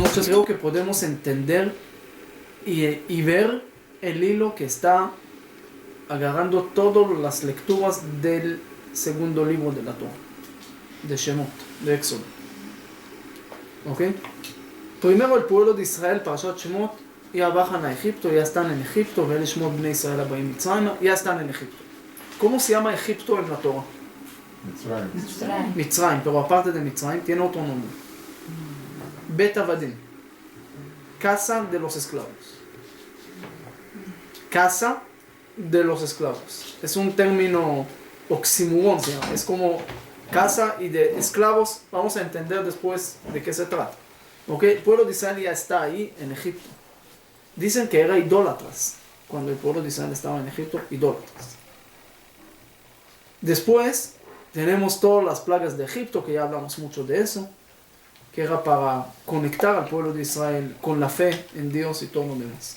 Entonces creo que podemos entender y ver el hilo que está agarrando todas las lecturas del segundo libro de la Torah, de Shemot, de Éxodo. ¿Ok? Primero el pueblo de Israel, Parashat Shemot, ya bajan a Egipto, ya están en Egipto, ואלה שמות בני ישראל הבאים מצרימה, ya están en Egipto. ¿Cómo se llama Egipto en la Torah? Mitzrayim, pero aparte de Mitzrayim, tiene otro nombre. Bet Avadim, casa de los esclavos. Casa de los esclavos. Es un término oxímoron, se llama. Es como casa y de esclavos. Vamos a entender después de qué se trata. ¿Ok? El pueblo de Israel ya está ahí en Egipto. Dicen que era idólatras. Cuando el pueblo de Israel estaba en Egipto, idólatras. Después tenemos todas las plagas de Egipto, que ya hablamos mucho de eso, que era para conectar al pueblo de Israel con la fe en Dios y todo lo demás.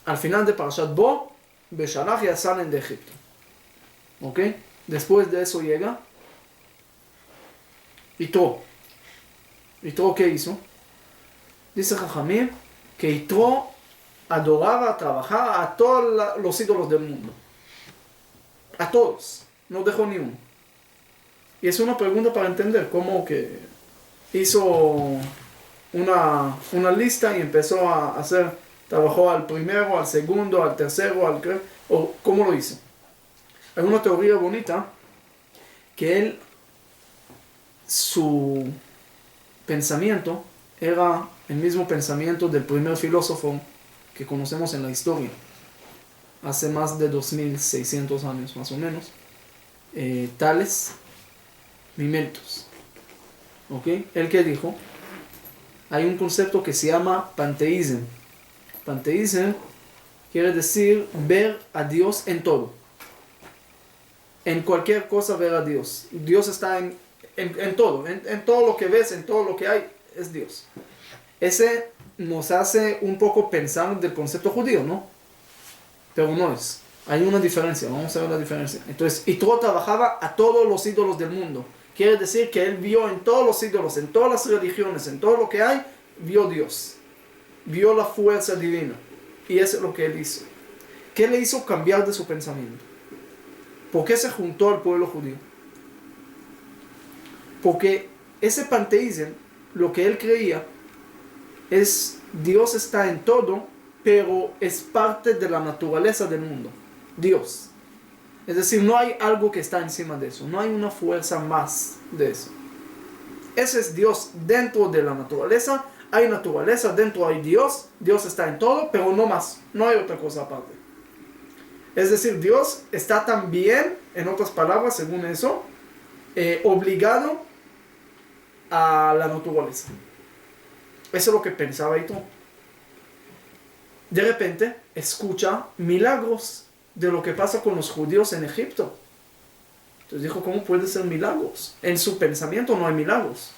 Al final de Parashat Bo, Beshalach ya salen de Egipto. ¿Ok? Después de eso llega Yitro. ¿Yitro qué hizo? Dice Jajamim que Yitro adoraba, trabajaba a todos los ídolos del mundo. A todos. No dejó ni uno. Y es una pregunta para entender cómo que hizo una lista y empezó a hacer, trabajó al primero, al segundo, al tercero, o cómo lo hizo. Hay una teoría bonita que su pensamiento era el mismo pensamiento del primer filósofo que conocemos en la historia, hace más de 2600 años más o menos, Tales Mimeltos. ¿Ok? ¿Él qué dijo? Hay un concepto que se llama panteísmo. Panteísmo quiere decir ver a Dios en todo. En cualquier cosa ver a Dios. Dios está en todo. En todo lo que ves, en todo lo que hay, es Dios. Ese nos hace un poco pensar del concepto judío, ¿no? Pero no es. Hay una diferencia. Vamos a ver la diferencia. Entonces, Yitro trabajaba a todos los ídolos del mundo. Quiere decir que él vio en todos los ídolos, en todas las religiones, en todo lo que hay, vio Dios. Vio la fuerza divina. Y eso es lo que él hizo. ¿Qué le hizo cambiar de su pensamiento? ¿Por qué se juntó al pueblo judío? Porque ese panteísmo, lo que él creía, es Dios está en todo, pero es parte de la naturaleza del mundo. Dios. Es decir, no hay algo que está encima de eso. No hay una fuerza más de eso. Ese es Dios dentro de la naturaleza. Hay naturaleza, dentro hay Dios. Dios está en todo, pero no más. No hay otra cosa aparte. Es decir, Dios está también, en otras palabras, según eso, obligado a la naturaleza. Eso es lo que pensaba Yitro. De repente, escucha milagros de lo que pasa con los judíos en Egipto. Entonces dijo, ¿cómo puede ser milagros? En su pensamiento no hay milagros.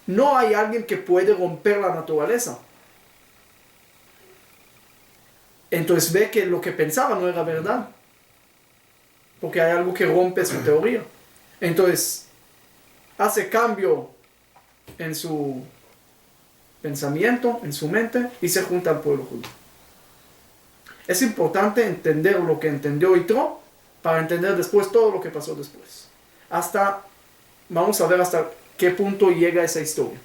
No hay alguien que puede romper la naturaleza. Entonces ve que lo que pensaba no era verdad. Porque hay algo que rompe su teoría. Entonces hace cambio en su pensamiento, en su mente, y se junta al pueblo judío. Es importante entender lo que entendió Yitro para entender después todo lo que pasó después. Vamos a ver hasta qué punto llega esa historia.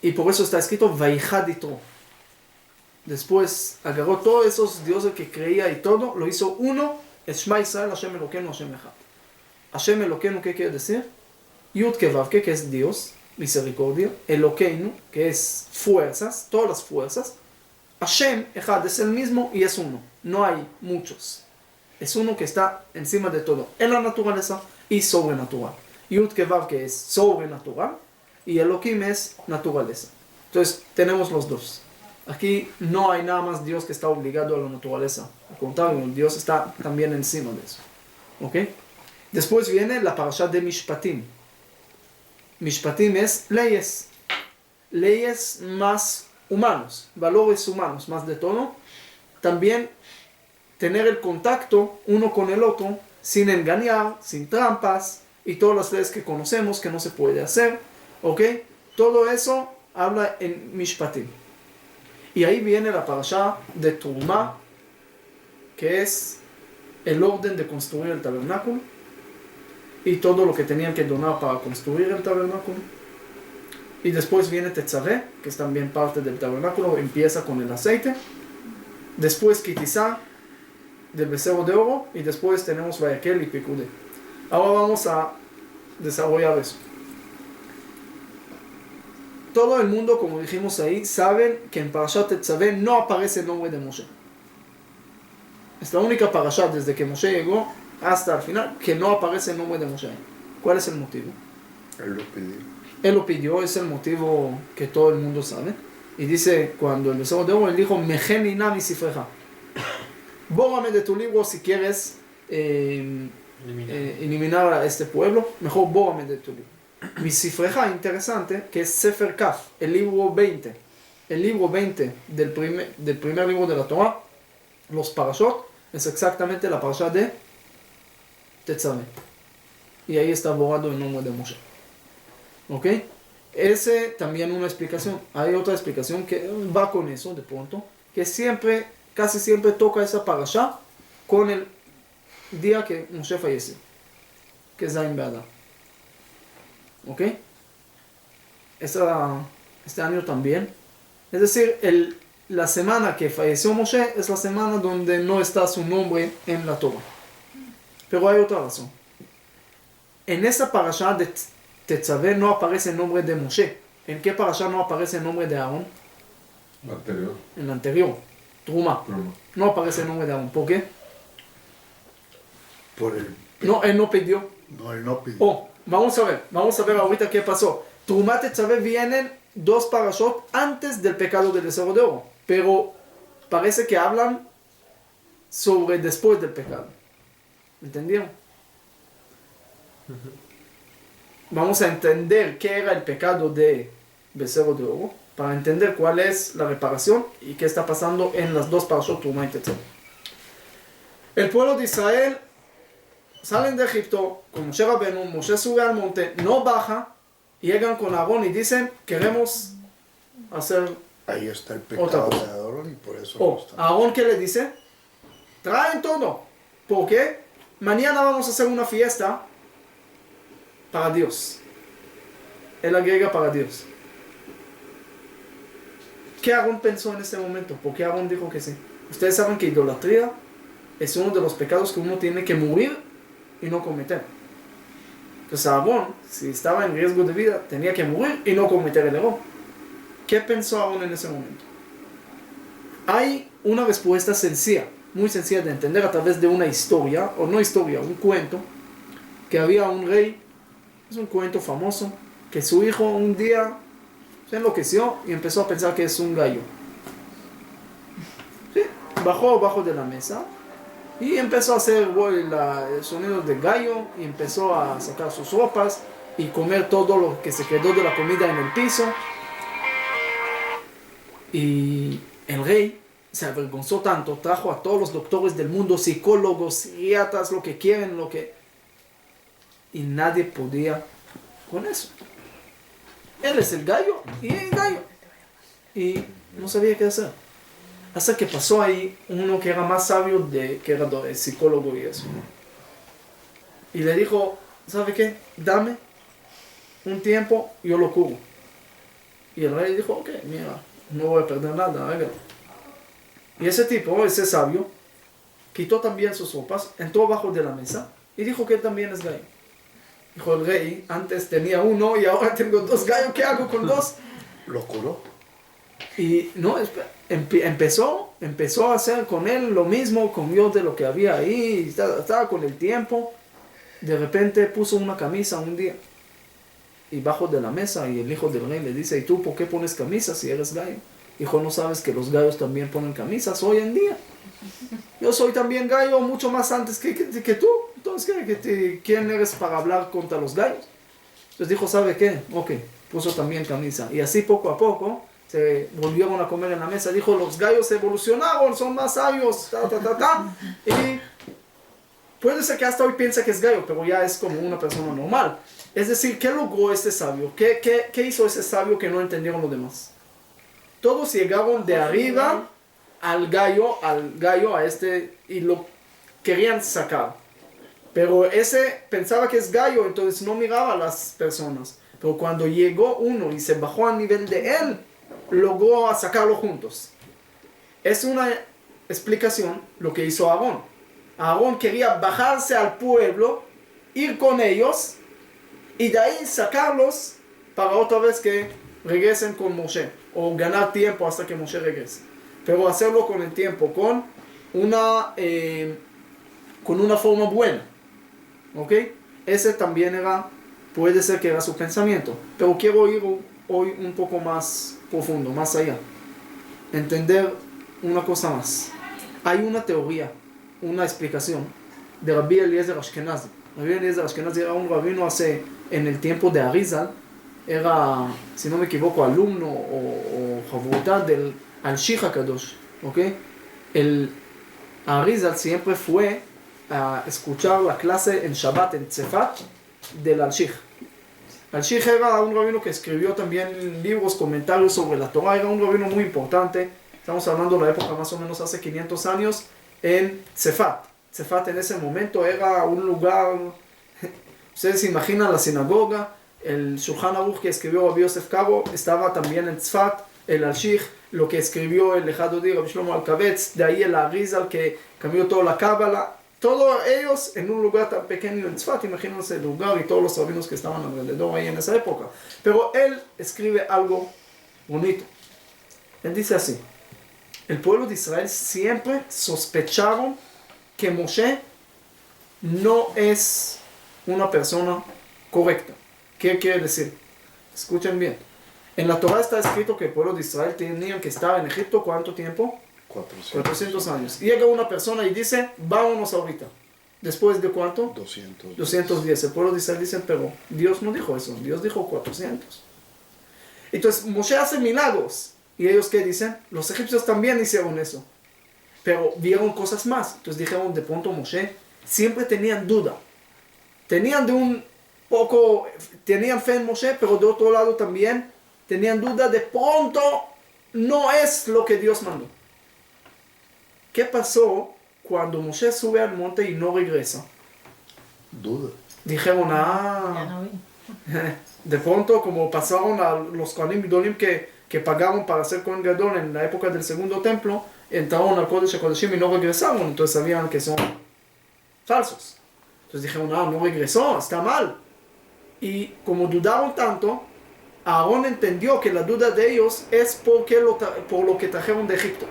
Y por eso está escrito Vayihad Yitro. Después agarró todos esos dioses que creía y todo, lo hizo uno, es Shema Israel, Hashem Elokeinu, Hashem Echad. Hashem Elokeinu, ¿qué quiere decir? Yud Kevav, que es Dios, misericordia. Elokeinu, que es fuerzas, todas las fuerzas. Hashem Echad es el mismo y es uno. No hay muchos. Es uno que está encima de todo, en la naturaleza y sobrenatural. Yud Kevav, que es sobrenatural, y Elohim es naturaleza. Entonces tenemos los dos. Aquí no hay nada más Dios que está obligado a la naturaleza. Al contrario, Dios está también encima de eso. ¿Ok? Después viene la parasha de Mishpatim. Mishpatim es leyes. Leyes más humanos, valores humanos, más de todo. También tener el contacto uno con el otro, sin engañar, sin trampas, y todas las leyes que conocemos que no se puede hacer. ¿Ok? Todo eso habla en Mishpatim. Y ahí viene la parasha de Trumá, que es el orden de construir el tabernáculo y todo lo que tenían que donar para construir el tabernáculo. Y después viene Tetzaveh, que es también parte del tabernáculo, empieza con el aceite. Después Kitizá, del becerro de oro, y después tenemos Vayakel y Pekudé. Ahora vamos a desarrollar eso. Todo el mundo, como dijimos ahí, saben que en Parashat Tetzaveh no aparece el nombre de Moshe. Es la única Parashat desde que Moshe llegó hasta el final que no aparece el nombre de Moshe. ¿Cuál es el motivo? Él lo pidió. Él lo pidió, es el motivo que todo el mundo sabe. Y dice, cuando el becerro de oro, él dijo, Mejeni nami sifreja. Bórrame de tu libro si quieres eliminar a este pueblo, mejor bórrame de tu libro. Mi sifreja, interesante, que es Sefer Kaf, el libro 20. El libro 20 del primer libro de la Torah, los parashot, es exactamente la parasha de Tetzaveh. Y ahí está borrado el nombre de Moshe. ¿Ok? Ese también una explicación. Hay otra explicación que va con eso de pronto, que siempre, casi siempre toca esa parasha con el día que Moshe falleció, que es Zayin Be'adar. ¿Ok? Este año también. Es decir, la semana que falleció Moshe es la semana donde no está su nombre en la Torah. Pero hay otra razón. En esa parasha de Tetzaveh no aparece el nombre de Moshe. ¿En qué parasha no aparece el nombre de Aarón? Anterior. En la anterior, Trumá. No aparece el nombre de Aarón. ¿Por qué? Por el... No, él no pidió. No, él no pidió. Oh, vamos a ver ahorita qué pasó. Trumá y Tetzaveh vienen 2 parashot antes del pecado del becerro de oro. Pero parece que hablan sobre después del pecado. ¿Entendieron? Vamos a entender qué era el pecado de becerro de oro para entender cuál es la reparación y qué está pasando en las 2 parashot Trumá y Tetzaveh. El pueblo de Israel salen de Egipto con Moshe Rabenu. Moshe sube al monte, no baja, llegan con Aarón y dicen, queremos hacer... Ahí está el pecado de Aarón y por eso no está. Aarón, ¿qué le dice? Traen todo. ¿Por qué? Mañana vamos a hacer una fiesta para Dios. Él agrega para Dios. ¿Qué Aarón pensó en ese momento? ¿Por qué Aarón dijo que sí? Ustedes saben que idolatría es uno de los pecados que uno tiene que morir y no cometer. Entonces Aarón, si estaba en riesgo de vida, tenía que morir y no cometer el error. ¿Qué pensó Aarón en ese momento? Hay una respuesta sencilla, muy sencilla de entender a través de una historia, o no historia, un cuento, que había un rey, es un cuento famoso, que su hijo un día se enloqueció y empezó a pensar que es un gallo. ¿Sí? Bajó de la mesa y empezó a hacer sonidos de gallo y empezó a sacar sus ropas y comer todo lo que se quedó de la comida en el piso. Y el rey se avergonzó tanto, trajo a todos los doctores del mundo, psicólogos, psiquiatras, lo que quieren, y nadie podía con eso. Él es el gallo y el gallo. Y no sabía qué hacer. Hasta que pasó ahí uno que era más sabio, que era psicólogo y eso. Y le dijo, ¿sabe qué? Dame un tiempo, yo lo curo. Y el rey dijo, ok, mira, no voy a perder nada, hágalo. Y ese tipo, ese sabio, quitó también sus ropas, entró bajo de la mesa y dijo que él también es gallo. Dijo el rey, antes tenía uno y ahora tengo 2 gallos, ¿qué hago con 2? Lo curó. Y no, empezó a hacer con él lo mismo, comió de lo que había ahí, estaba con el tiempo. De repente puso una camisa un día y bajo de la mesa, y el hijo del rey le dice, ¿y tú por qué pones camisas si eres gallo? Hijo, ¿no sabes que los gallos también ponen camisas hoy en día? Yo soy también gallo mucho más antes que tú. Entonces, ¿quién eres para hablar contra los gallos? Entonces dijo, ¿sabe qué? Ok, puso también camisa. Y así poco a poco se volvieron a comer en la mesa. Dijo, los gallos evolucionaron, son más sabios, Y puede ser que hasta hoy piensa que es gallo, pero ya es como una persona normal. Es decir, ¿qué logró este sabio? ¿Qué hizo ese sabio que no entendieron los demás? Todos llegaron de arriba al gallo, a este, y lo querían sacar. Pero ese pensaba que es gallo, entonces no miraba a las personas. Pero cuando llegó uno y se bajó a nivel de él, logró sacarlo juntos. Es una explicación lo que hizo Aarón. Aarón quería bajarse al pueblo, ir con ellos y de ahí sacarlos para otra vez que regresen con Moshe o ganar tiempo hasta que Moshe regrese. Pero hacerlo con el tiempo, con una forma buena. ¿Ok? Ese también puede ser que era su pensamiento. Pero quiero ir hoy un poco más profundo, más allá. Entender una cosa más. Hay una teoría, una explicación de Rabbi Eliezer Ashkenazi. Rabbi Eliezer Ashkenazi era un rabino en el tiempo de Arizal. Era, si no me equivoco, alumno o favorita del Al-Shich HaKadosh. ¿Ok? El Arizal siempre fue a escuchar la clase en Shabbat, en Tzefat, del Al-Shich. Al-Shich era un rabino que escribió también libros, comentarios sobre la Torah. Era un rabino muy importante. Estamos hablando de la época más o menos hace 500 años en Tzefat. Tzefat en ese momento era un lugar, ustedes se imaginan la sinagoga, el Shulchan Aruch que escribió Rabbi Yosef Karo estaba también en Tzfat, el Al-Shich, lo que escribió el Lejadodi Rabbi Shlomo Alkavetz, de ahí el Arizal que cambió toda la Cábala, todos ellos en un lugar tan pequeño en Tzfat, imagínense el lugar y todos los rabinos que estaban alrededor ahí en esa época. Pero él escribe algo bonito. Él dice así: el pueblo de Israel siempre sospecharon que Moshe no es una persona correcta. ¿Qué quiere decir? Escuchen bien. En la Torah está escrito que el pueblo de Israel tenían que estar en Egipto ¿cuánto tiempo? 400 años. Y llega una persona y dice, vámonos ahorita. ¿Después de cuánto? 210. El pueblo de Israel dice, pero Dios no dijo eso. Dios dijo 400. Entonces Moshe hace milagros. ¿Y ellos qué dicen? Los egipcios también hicieron eso. Pero vieron cosas más. Entonces dijeron, de pronto Moshe, siempre tenían duda. Tenían fe en Moshe, pero de otro lado también tenían duda, de pronto no es lo que Dios mandó. ¿Qué pasó cuando Moshe sube al monte y no regresa? Duda. Dijeron, de pronto como pasaron a los Kohanim Gedolim que pagaron para hacer Kohen Gadol en la época del segundo templo, entraron al Kodesh HaKodeshim y no regresaron, entonces sabían que son falsos. Entonces dijeron, no regresó, está mal. Y como dudaron tanto, Aarón entendió que la duda de ellos es por lo que trajeron de Egipto.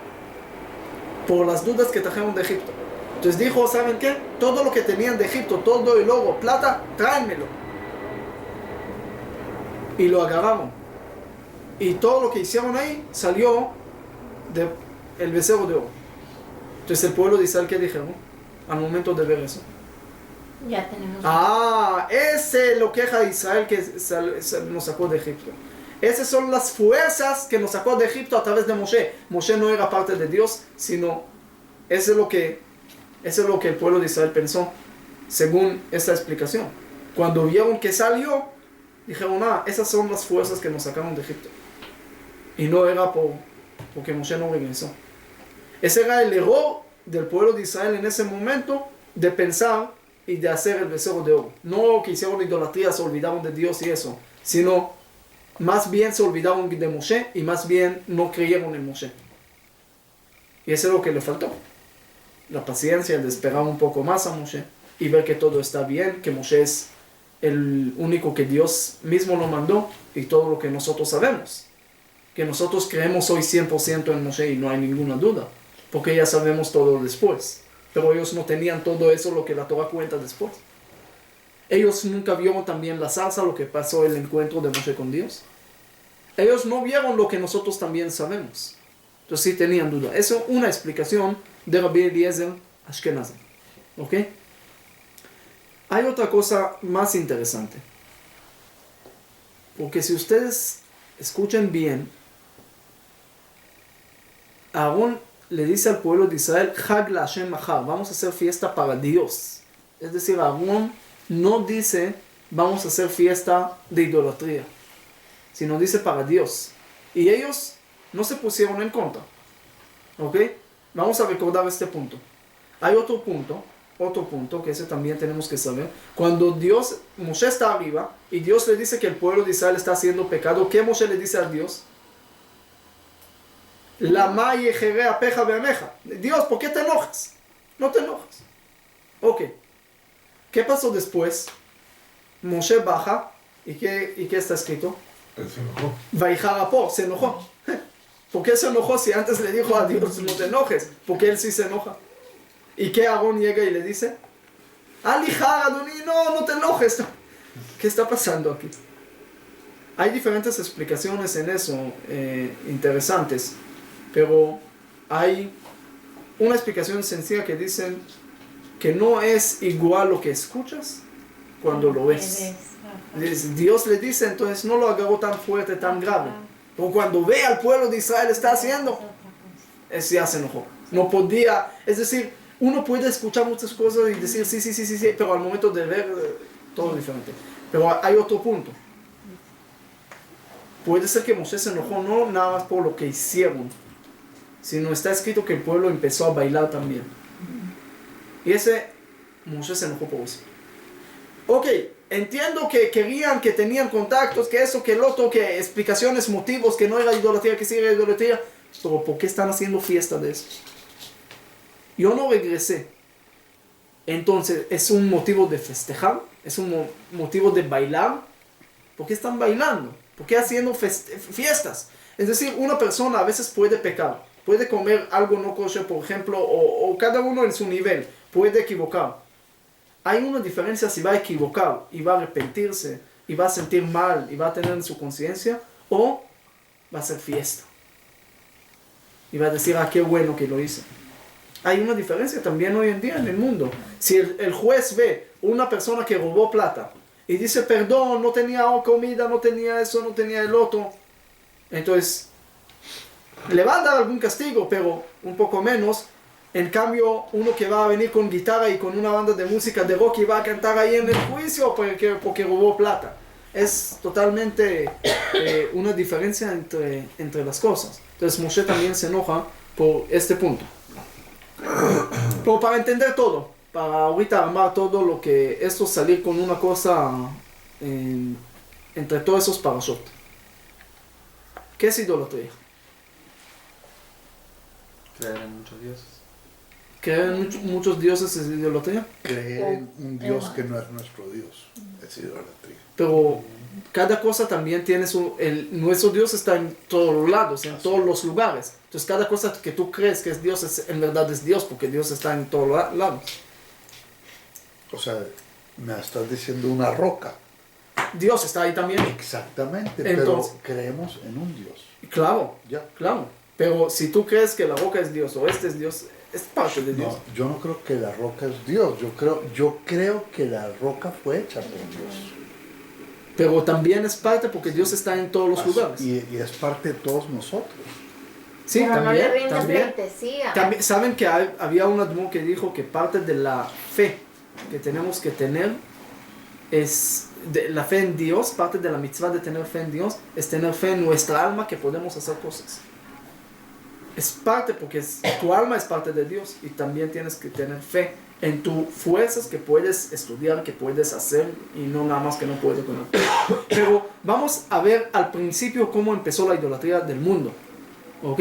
Por las dudas que trajeron de Egipto. Entonces dijo, ¿saben qué? Todo lo que tenían de Egipto, todo el oro, plata, tráenmelo. Y lo agarraron. Y todo lo que hicieron ahí salió del becerro de oro. Entonces el pueblo de Israel, ¿qué dijeron al momento de ver eso? Ya tenemos. Ese es lo que queja de Israel que nos sacó de Egipto. Esas son las fuerzas que nos sacó de Egipto a través de Moshe. Moshe no era parte de Dios, sino eso es lo que el pueblo de Israel pensó, según esta explicación. Cuando vieron que salió, dijeron, esas son las fuerzas que nos sacaron de Egipto. Y no era porque Moshe no regresó. Ese era el error del pueblo de Israel en ese momento, de pensar y de hacer el becerro de oro. No que hicieron idolatría, se olvidaron de Dios y eso, sino más bien se olvidaron de Moshe y más bien no creyeron en Moshe. Y eso es lo que le faltó. La paciencia de esperar un poco más a Moshe y ver que todo está bien, que Moshe es el único que Dios mismo lo mandó y todo lo que nosotros sabemos. Que nosotros creemos hoy 100% en Moshe y no hay ninguna duda, porque ya sabemos todo después. Pero ellos no tenían todo eso, lo que la Torah cuenta después. Ellos nunca vieron también la zarza, lo que pasó el encuentro de Moshe con Dios. Ellos no vieron lo que nosotros también sabemos. Entonces sí tenían duda. Eso es una explicación de Rabbi Eliezer Ashkenazi. ¿Ok? Hay otra cosa más interesante. Porque si ustedes escuchan bien, Aarón le dice al pueblo de Israel, Chag la Hashem Machar, vamos a hacer fiesta para Dios Es decir, Aarón no dice vamos a hacer fiesta de idolatría, sino dice para Dios. Y ellos no se pusieron en contra. ¿Ok? Vamos a recordar este punto. Hay otro punto que ese también tenemos que saber. Cuando Moshe está arriba y Dios le dice que el pueblo de Israel está haciendo pecado, ¿qué Moshe le dice a Dios? Lama yejere apeja beameja. Dios, ¿por qué te enojas? No te enojas. Ok. ¿Qué pasó después? Moshe baja y ¿qué está escrito? Él se enojó. Vaijarapó, se enojó. ¿Por qué se enojó si antes le dijo a Dios no te enojes? Porque él sí se enoja. ¿Y qué Aarón llega y le dice? Alijar, Adoní, no te enojes. ¿Qué está pasando aquí? Hay diferentes explicaciones en eso, interesantes. Pero hay una explicación sencilla que dicen que no es igual lo que escuchas cuando lo ves. Dios le dice, entonces no lo agarró tan fuerte, tan grave. Pero cuando ve al pueblo de Israel está haciendo, ya se enojó. No podía, es decir, uno puede escuchar muchas cosas y decir sí, pero al momento de ver, todo diferente. Pero hay otro punto. Puede ser que Moshe se enojó no nada más por lo que hicieron, sino está escrito que el pueblo empezó a bailar también. Y Moshe se enojó por eso. Ok, entiendo que querían, que tenían contactos, que eso, que el otro, que explicaciones, motivos, que no era idolatría, que sí era idolatría. Pero ¿por qué están haciendo fiesta de eso? Yo no regresé. Entonces, ¿es un motivo de festejar? ¿Es un motivo de bailar? ¿Por qué están bailando? ¿Por qué haciendo fiestas? Es decir, una persona a veces puede pecar, puede comer algo no kosher, por ejemplo, o cada uno en su nivel, puede equivocar. Hay una diferencia si va a equivocar y va a arrepentirse, y va a sentir mal, y va a tener en su conciencia, o va a hacer fiesta. Y va a decir, qué bueno que lo hice. Hay una diferencia también hoy en día en el mundo. Si el juez ve una persona que robó plata y dice, perdón, no tenía comida, no tenía eso, no tenía el otro, entonces le va a dar algún castigo, pero un poco menos. En cambio, uno que va a venir con guitarra y con una banda de música de rock y va a cantar ahí en el juicio porque robó plata. Es totalmente una diferencia entre las cosas. Entonces Moshe también se enoja por este punto. Pero para entender todo, para ahorita armar todo lo que esto salir con una cosa entre todos esos parashot. ¿Qué es idolatría? Creer en muchos dioses. ¿Creer en muchos dioses es idolatría? Creer en un Dios que no es nuestro Dios es idolatría. Pero cada cosa también tiene nuestro Dios está en todos los lados, en todos los lugares. Entonces cada cosa que tú crees que es Dios en verdad es Dios, porque Dios está en todos lados. O sea, me estás diciendo una roca. Dios está ahí también. Exactamente, Entonces, pero creemos en un Dios. Claro, Ya. claro. Pero si tú crees que la roca es Dios o este es Dios, es parte de Dios. No, yo no creo que la roca es Dios. Yo creo que la roca fue hecha por Dios. Pero también es parte porque Dios está en todos los lugares. Y es parte de todos nosotros. Sí, pero también. no le rindes También. pleitesía. Saben que había un admón que dijo que parte de la fe que tenemos que tener es la fe en Dios, parte de la mitzvah de tener fe en Dios es tener fe en nuestra alma que podemos hacer cosas. Es parte porque tu alma es parte de Dios y también tienes que tener fe en tus fuerzas que puedes estudiar, que puedes hacer y no nada más que no puedes comer. Pero vamos a ver al principio cómo empezó la idolatría del mundo. ¿Ok?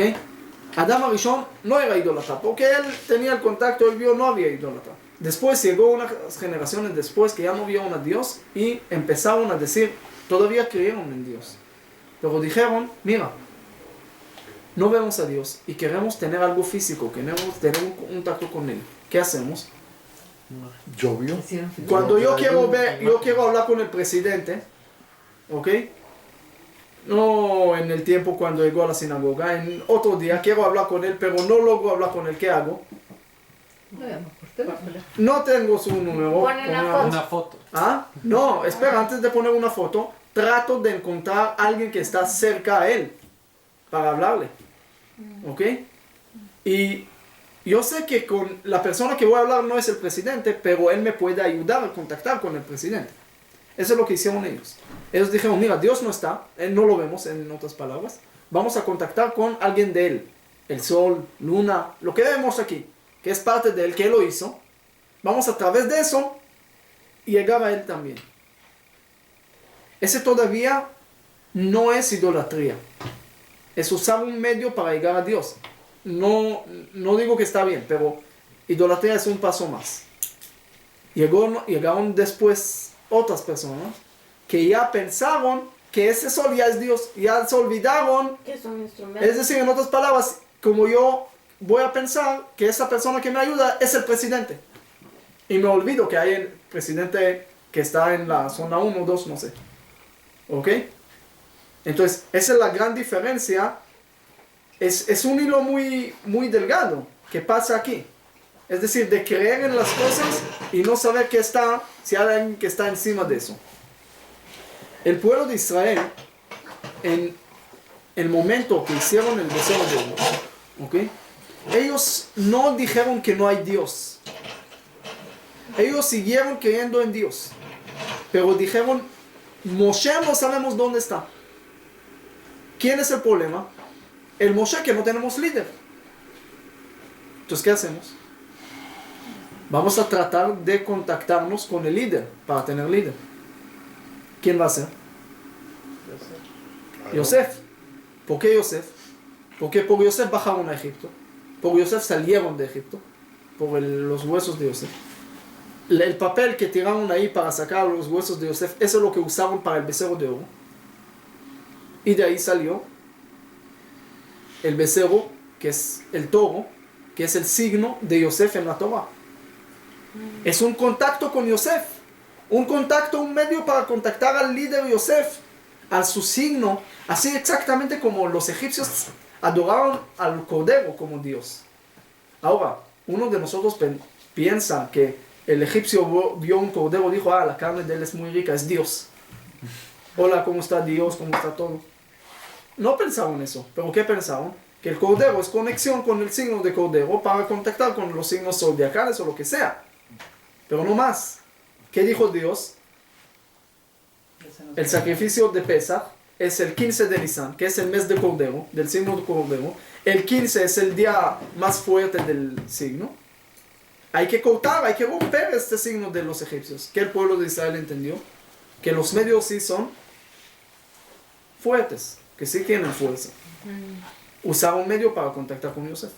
Adam Arishon no era idólatra porque él tenía el contacto, él vio, no había idólatra. Después llegó unas generaciones después que ya no vieron a Dios y empezaron a decir, todavía creyeron en Dios. Pero dijeron, mira, no vemos a Dios y queremos tener algo físico, queremos tener un contacto con Él. ¿Qué hacemos? Llovió. Cuando yo quiero hablar con el presidente, ¿ok? No en el tiempo cuando llegó a la sinagoga, en otro día quiero hablar con él, pero no logro hablar con él, ¿qué hago? No tengo su número. Pone Una foto. ¿Ah? No, espera, antes de poner una foto, trato de encontrar a alguien que está cerca a él para hablarle. ¿Ok? Y yo sé que con la persona que voy a hablar no es el presidente, pero él me puede ayudar a contactar con el presidente. Eso es lo que hicieron ellos. Ellos dijeron, mira, Dios no está, no lo vemos, en otras palabras. Vamos a contactar con alguien de él. El sol, luna, lo que vemos aquí, que es parte de él, que él lo hizo. Vamos a través de eso llegar a él también. Ese todavía no es idolatría. Es usar un medio para llegar a Dios. No digo que está bien, pero idolatría es un paso más. Llegaron después otras personas que ya pensaron que ese sol ya es Dios, ya se olvidaron. Que son instrumentos. Es decir, en otras palabras, como yo voy a pensar que esa persona que me ayuda es el presidente. Y me olvido que hay el presidente que está en la zona 1 o 2, no sé. ¿Ok? Entonces, esa es la gran diferencia. Es un hilo muy, muy delgado que pasa aquí. Es decir, de creer en las cosas y no saber qué está, si hay alguien que está encima de eso. El pueblo de Israel, en el momento que hicieron el becerro de oro, ¿ok? Ellos no dijeron que no hay Dios. Ellos siguieron creyendo en Dios. Pero dijeron, Moshe no sabemos dónde está. ¿Quién es el problema? El Moshe, que no tenemos líder. Entonces, ¿qué hacemos? Vamos a tratar de contactarnos con el líder para tener líder. ¿Quién va a ser? Yosef. ¿Por qué Yosef? Porque por Yosef bajaron a Egipto. Por Yosef salieron de Egipto. Por los huesos de Yosef. El papel que tiraron ahí para sacar los huesos de Yosef, eso es lo que usaron para el becerro de oro. Y de ahí salió el becerro, que es el toro, que es el signo de Yosef en la Torah. Es un contacto con Yosef. Un contacto, un medio para contactar al líder Yosef, a su signo, así exactamente como los egipcios adoraron al cordero como Dios. Ahora, uno de nosotros piensa que el egipcio vio un cordero y dijo, la carne de él es muy rica, es Dios. Hola, ¿cómo está Dios? ¿Cómo está todo? No pensaron eso, pero ¿qué pensaron? Que el cordero es conexión con el signo de cordero para contactar con los signos zodiacales o lo que sea. Pero no más. ¿Qué dijo Dios? El sacrificio de Pesach es el 15 de Nisan, que es el mes de cordero, del signo de cordero. El 15 es el día más fuerte del signo. Hay que cortar, hay que romper este signo de los egipcios. Que el pueblo de Israel entendió que los medios sí son fuertes, que sí tienen fuerza. Usar un medio para contactar con Yosef.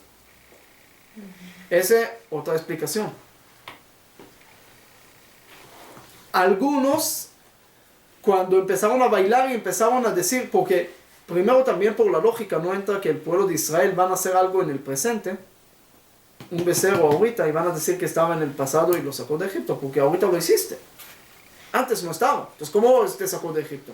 Esa es otra explicación. Algunos, cuando empezaron a bailar y empezaron a decir, porque primero también por la lógica no entra que el pueblo de Israel van a hacer algo en el presente, un becerro ahorita, y van a decir que estaba en el pasado y lo sacó de Egipto, porque ahorita lo hiciste. Antes no estaba. Entonces, ¿cómo te sacó de Egipto?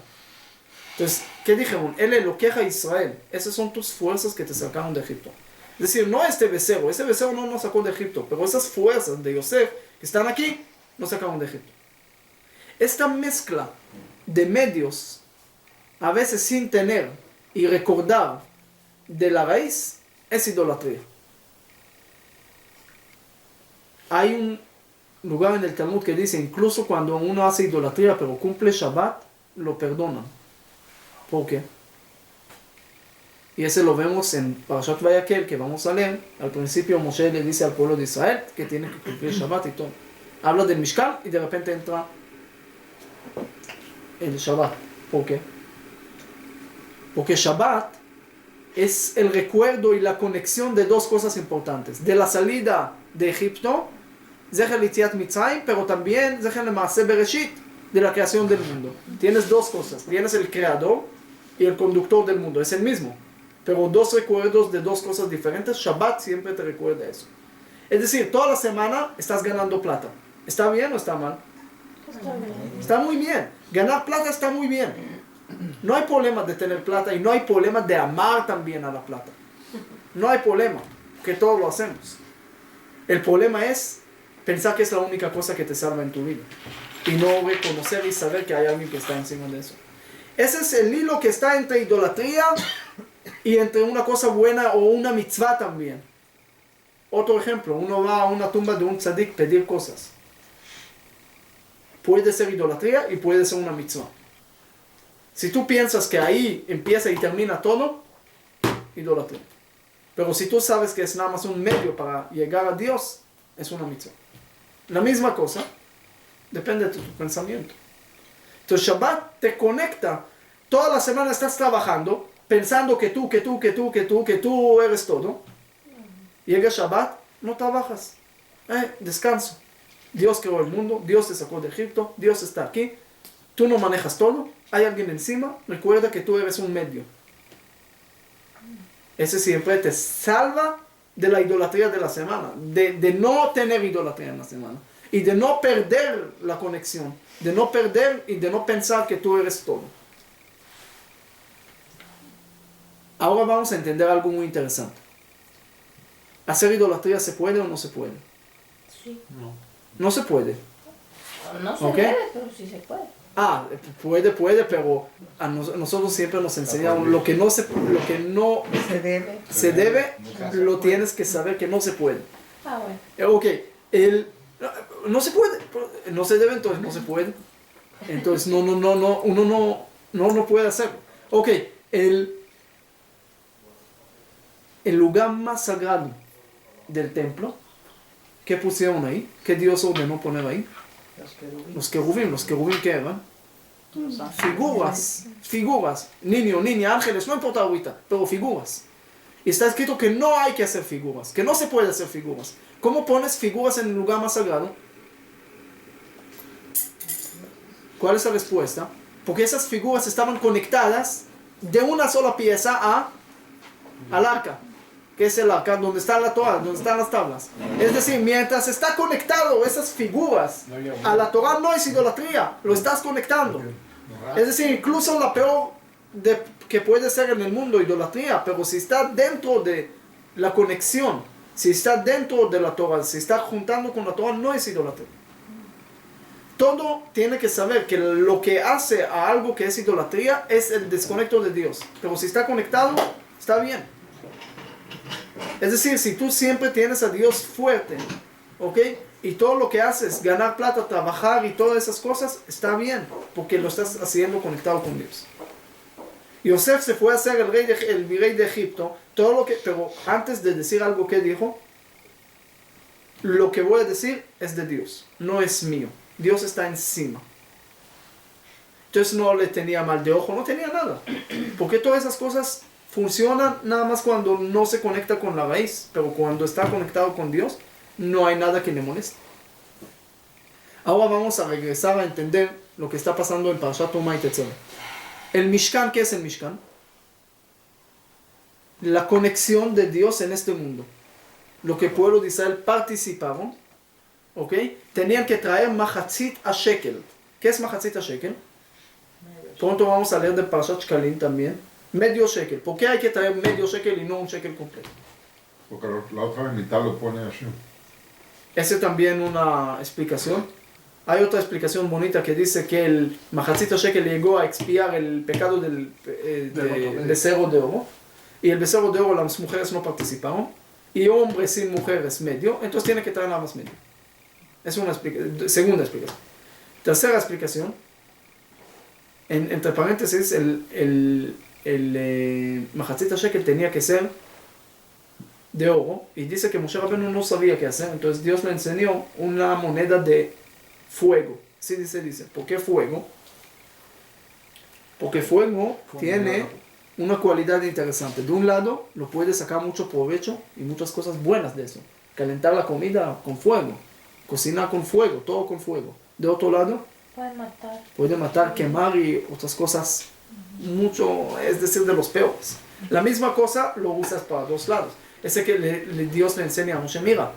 Entonces, ¿qué dijeron? Él lo queja a Israel. Esas son tus fuerzas que te sacaron de Egipto. Es decir, no ese becerro no nos sacó de Egipto, pero esas fuerzas de Yosef que están aquí, nos sacaron de Egipto. Esta mezcla de medios, a veces sin tener y recordar de la raíz, es idolatría. Hay un lugar en el Talmud que dice, incluso cuando uno hace idolatría pero cumple Shabbat, lo perdonan. ¿Por qué? Y ese lo vemos en Parashat Vayakhel, que vamos a leer. Al principio Moshe le dice al pueblo de Israel que tiene que cumplir Shabbat y todo. Habla del Mishkan y de repente entra el Shabbat. ¿Por qué? Porque Shabbat es el recuerdo y la conexión de dos cosas importantes. De la salida de Egipto, Zecher Yetziat Mitzrayim, pero también Zecher Le'Maaseh Bereshit, de la creación del mundo. Tienes dos cosas. Tienes el creador y el conductor del mundo. Es el mismo. Pero dos recuerdos de dos cosas diferentes. Shabbat siempre te recuerda eso. Es decir, toda la semana estás ganando plata. ¿Está bien o está mal? Está muy bien. Ganar plata está muy bien. No hay problema de tener plata y no hay problema de amar también a la plata. No hay problema, que todos lo hacemos. El problema es pensar que es la única cosa que te salva en tu vida y no reconocer y saber que hay alguien que está encima de eso. Ese es el hilo que está entre idolatría y entre una cosa buena o una mitzvah también. Otro ejemplo, uno va a una tumba de un tzadik pedir cosas. Puede ser idolatría y puede ser una mitzvah. Si tú piensas que ahí empieza y termina todo, idolatría. Pero si tú sabes que es nada más un medio para llegar a Dios, es una mitzvah. La misma cosa, depende de tu pensamiento. Entonces Shabbat te conecta. Toda la semana estás trabajando, pensando que tú eres todo. Llega Shabbat, no trabajas. Descanso. Dios creó el mundo, Dios te sacó de Egipto, Dios está aquí. Tú no manejas todo, hay alguien encima, recuerda que tú eres un medio. Ese siempre te salva de la idolatría de la semana, de no tener idolatría en la semana y de no perder la conexión, de no perder y de no pensar que tú eres todo. Ahora vamos a entender algo muy interesante. ¿Hacer idolatría se puede o no se puede? Sí. No. No se puede. No se ¿Ok? debe, pero sí se puede. Puede, pero a nosotros siempre nos enseñaron lo que no Se debe. se debe, lo tienes que saber que no se puede. Bueno. Ok, no se puede, no se debe, entonces no se puede. Entonces uno no puede hacerlo. Ok, el lugar más sagrado del templo, ¿qué pusieron ahí? ¿Qué Dios ordenó poner ahí? Los querubín, ¿qué eran? Figuras, niño, niña, ángeles, no importa ahorita, pero figuras. Y está escrito que no hay que hacer figuras, que no se puede hacer figuras. ¿Cómo pones figuras en el lugar más sagrado? ¿Cuál es la respuesta? Porque esas figuras estaban conectadas de una sola pieza al arca. Que es el arca, donde está la Torah, donde están las tablas. Es decir, mientras está conectado esas figuras a la Torah, no es idolatría, lo estás conectando. Es decir, incluso la peor que puede ser en el mundo, idolatría, pero si está dentro de la conexión, si está dentro de la Torah, si está juntando con la Torah, no es idolatría. Todo tiene que saber que lo que hace a algo que es idolatría es el desconecto de Dios. Pero si está conectado, está bien. Es decir, si tú siempre tienes a Dios fuerte, ¿ok? Y todo lo que haces, ganar plata, trabajar y todas esas cosas, está bien, porque lo estás haciendo conectado con Dios. Yosef se fue a ser el virrey de Egipto, pero antes de decir algo que dijo, lo que voy a decir es de Dios, no es mío. Dios está encima. Entonces no le tenía mal de ojo, no tenía nada. Porque todas esas cosas funcionan nada más cuando no se conecta con la raíz, pero cuando está conectado con Dios, no hay nada que le moleste. Ahora vamos a regresar a entender lo que está pasando en Parashat Truma y Tetzaveh. El Mishkan, ¿qué es el Mishkan? La conexión de Dios en este mundo. Lo que el pueblo de Israel participaron, ¿ok? Tenían que traer Machatzit a Shekel. ¿Qué es Machatzit a Shekel? Pronto vamos a leer de Parashat Shkalim también. Medio shekel. ¿Por qué hay que traer medio shekel y no un shekel completo? Porque la otra mitad lo pone así. Esa es también una explicación. Hay otra explicación bonita que dice que el Machatzit shekel llegó a expiar el pecado del becerro de oro. Y el becerro de oro las mujeres no participaron. Y hombres sin mujeres medio. Entonces tiene que traer nada más medio. Es una segunda explicación. Tercera explicación. Entre paréntesis, el Machatzit shekel tenía que ser de oro, y dice que Moshe Rabbeinu no sabía qué hacer, entonces Dios le enseñó una moneda de fuego. Así dice. ¿Por qué fuego? Porque fuego tiene una cualidad interesante. De un lado, lo puedes sacar mucho provecho y muchas cosas buenas de eso. Calentar la comida con fuego, cocinar con fuego, todo con fuego. De otro lado, puede matar, quemar y otras cosas mucho, es decir, de los peores. La misma cosa lo usas para dos lados. Ese que Dios le enseña a Moshe. Mira,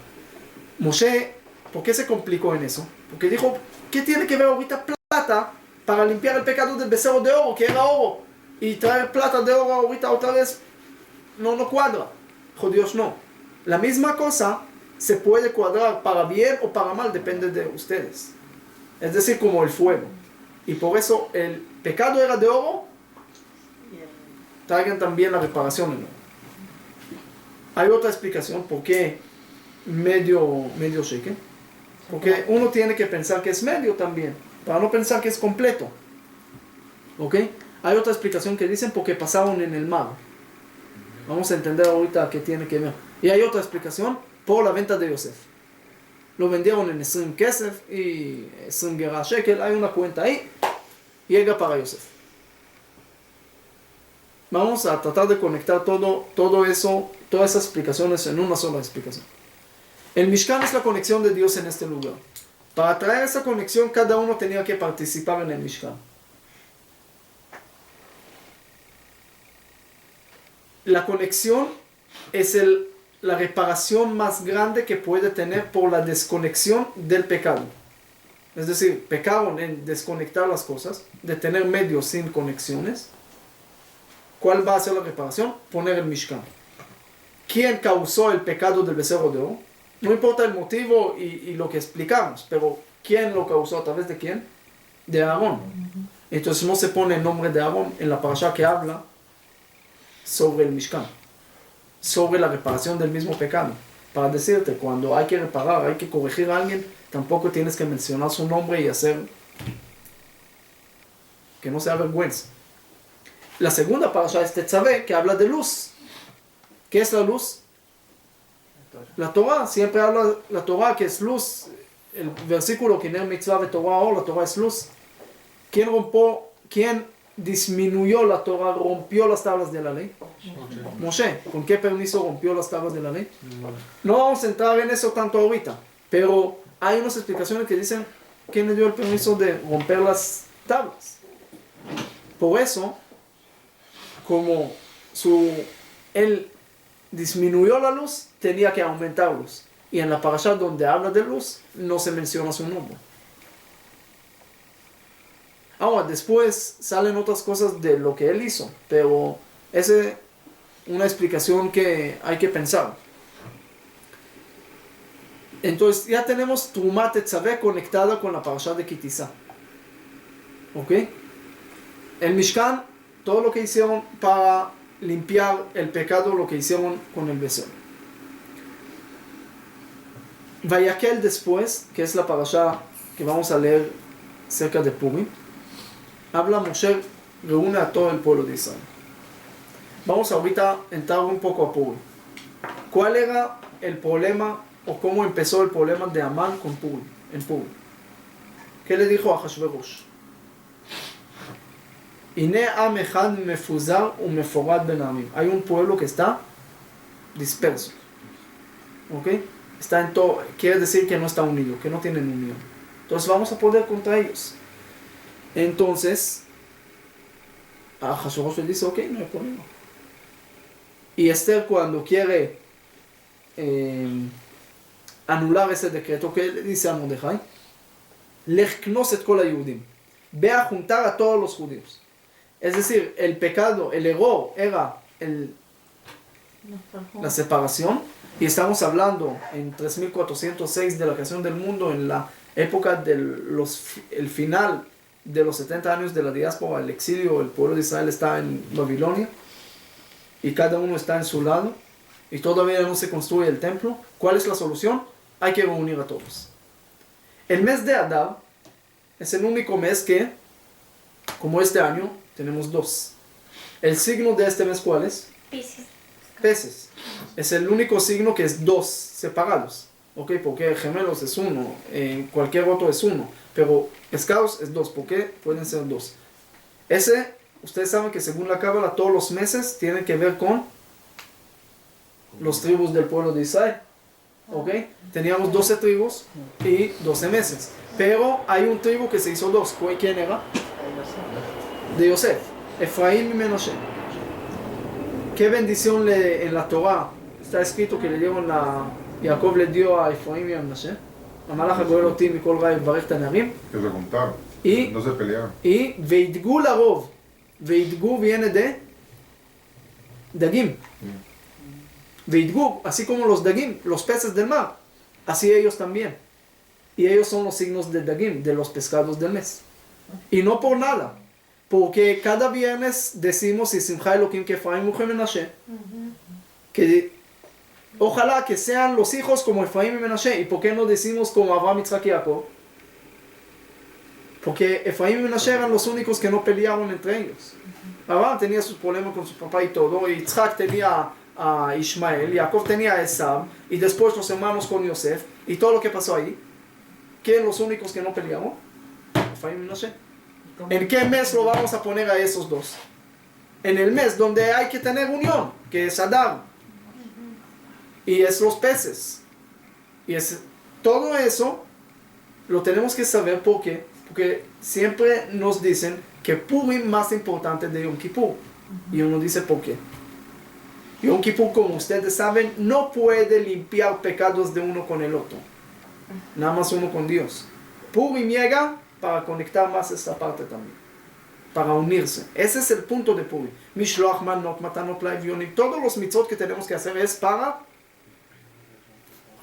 Moshe, ¿por qué se complicó en eso? Porque dijo, ¿qué tiene que ver ahorita plata para limpiar el pecado del becerro de oro, que era oro? Y traer plata de oro ahorita otra vez, no cuadra. Dijo Dios, no. La misma cosa se puede cuadrar para bien o para mal, depende de ustedes. Es decir, como el fuego. Y por eso el pecado era de oro, traigan también la reparación en oro. Hay otra explicación por qué medio shekel. Porque uno tiene que pensar que es medio también, para no pensar que es completo. ¿Ok? Hay otra explicación que dicen porque pasaron en el mar. Vamos a entender ahorita qué tiene que ver. Y hay otra explicación por la venta de Yosef. Lo vendieron en 20 kesef y 20 gerá shekel. Hay una cuenta ahí. Llega para Yosef. Vamos a tratar de conectar todo eso, todas esas explicaciones en una sola explicación. El Mishkan es la conexión de Dios en este lugar. Para traer esa conexión, cada uno tenía que participar en el Mishkan. La conexión es la reparación más grande que puede tener por la desconexión del pecado. Es decir, pecaron en desconectar las cosas, de tener medios sin conexiones. ¿Cuál va a ser la reparación? Poner el Mishkan. ¿Quién causó el pecado del becerro de oro? No importa el motivo y lo que explicamos, pero ¿quién lo causó? ¿A través de quién? De Aarón. Entonces no se pone el nombre de Aarón en la parasha que habla sobre el Mishkan, sobre la reparación del mismo pecado. Para decirte, cuando hay que reparar, hay que corregir a alguien, tampoco tienes que mencionar su nombre y hacer que no sea vergüenza. La segunda parasha es Tetzaveh, que habla de luz. ¿Qué es la luz? La Torah, siempre habla la Torah que es luz. El versículo que en el mitzvah de Torah, la Torah es luz. ¿Quién disminuyó la Torah, rompió las tablas de la ley? Moshe. ¿Con qué permiso rompió las tablas de la ley? No vamos a entrar en eso tanto ahorita, pero hay unas explicaciones que dicen quién le dio el permiso de romper las tablas. Por eso, como él disminuyó la luz, tenía que aumentar luz. Y en la parasha donde habla de luz, no se menciona su nombre. Ahora, después salen otras cosas de lo que él hizo, pero esa es una explicación que hay que pensar. Entonces, ya tenemos Trumá Tetzaveh conectada con la parasha de Ki Tisa. ¿Ok? El Mishkan, todo lo que hicieron para limpiar el pecado, lo que hicieron con el becerro. Vayakel después, que es la parasha que vamos a leer cerca de Purim, habla Moshe, reúne a todo el pueblo de Israel. Vamos ahorita a entrar un poco a Purim. ¿Cuál era el problema o cómo empezó el problema de Amán con Purim, en Purim? ¿Qué le dijo a Hashverosh? Ine am echad mefuzar umeforad ben amim. Hay un pueblo que está disperso. ¿Ok? Está en todo, quiere decir que no está unido, que no tienen unión. Entonces vamos a poder contra ellos. Entonces, a Hashverosh le dice, ok, no hay problema. Y Esther, cuando quiere anular ese decreto, ¿qué le dice a Mordejai? Lech knos et kol hayudim. Ve a juntar a todos los judíos. Es decir, el pecado, el error era la separación. Y estamos hablando en 3406 de la creación del mundo, en la época el final de los 70 años de la diáspora, el exilio, el pueblo de Israel está en Babilonia y cada uno está en su lado y todavía no se construye el templo. ¿Cuál es la solución? Hay que reunir a todos. El mes de Adar es el único mes que, como este año, tenemos dos. El signo de este mes, ¿cuál es? Peces. Es el único signo que es dos separados. ¿Ok? Porque gemelos es uno, cualquier otro es uno, pero pescados es dos. ¿Por qué pueden ser dos? Ustedes saben que según la Cábala todos los meses tienen que ver con los tribus del pueblo de Israel. ¿Ok? Teníamos 12 tribus y 12 meses. Pero hay un tribu que se hizo dos. ¿Quién era? De Yosef. Efraín y Menashe. ¿Qué bendición en la Torah está escrito que le dieron Jacob le dio a Efraín y a Menashe? Amalach hagoel oti mikol ra yivarech tanarim. Que se juntaron. Y no se pelearon. Y veidgu larov. Veidgu viene de dagim. Veidgu, así como los dagim, los peces del mar, así ellos también. Y ellos son los signos de dagim, de los pescados del mes. Y no por nada, porque cada viernes decimos y Simcha Elokim que Efraín Mujer Menashe, que Ojalá que sean los hijos como Efraín y Menashe. ¿Y por qué no decimos como Abraham, Isaac y Jacob? Porque Efraín y Menashe eran los únicos que no pelearon entre ellos. Abraham tenía sus problemas con su papá y todo. Y Isaac tenía a Ismael. Y Jacob tenía a Esab. Y después los hermanos con Yosef. Y todo lo que pasó ahí. ¿Quién los únicos que no pelearon? Efraín y Menashe. ¿En qué mes lo vamos a poner a esos dos? En el mes donde hay que tener unión, que es Adar. Y es los peces. Y es todo eso lo tenemos que saber. ¿Por qué? Porque siempre nos dicen que Purim es más importante de Yom Kippur. Y uno dice ¿por qué? Yom Kippur, como ustedes saben, no puede limpiar pecados de uno con el otro. Nada más uno con Dios. Purim llega para conectar más esta parte también. Para unirse. Ese es el punto de Purim. Mishloach manot, matanot la'evyonim. Todos los mitzvot que tenemos que hacer es para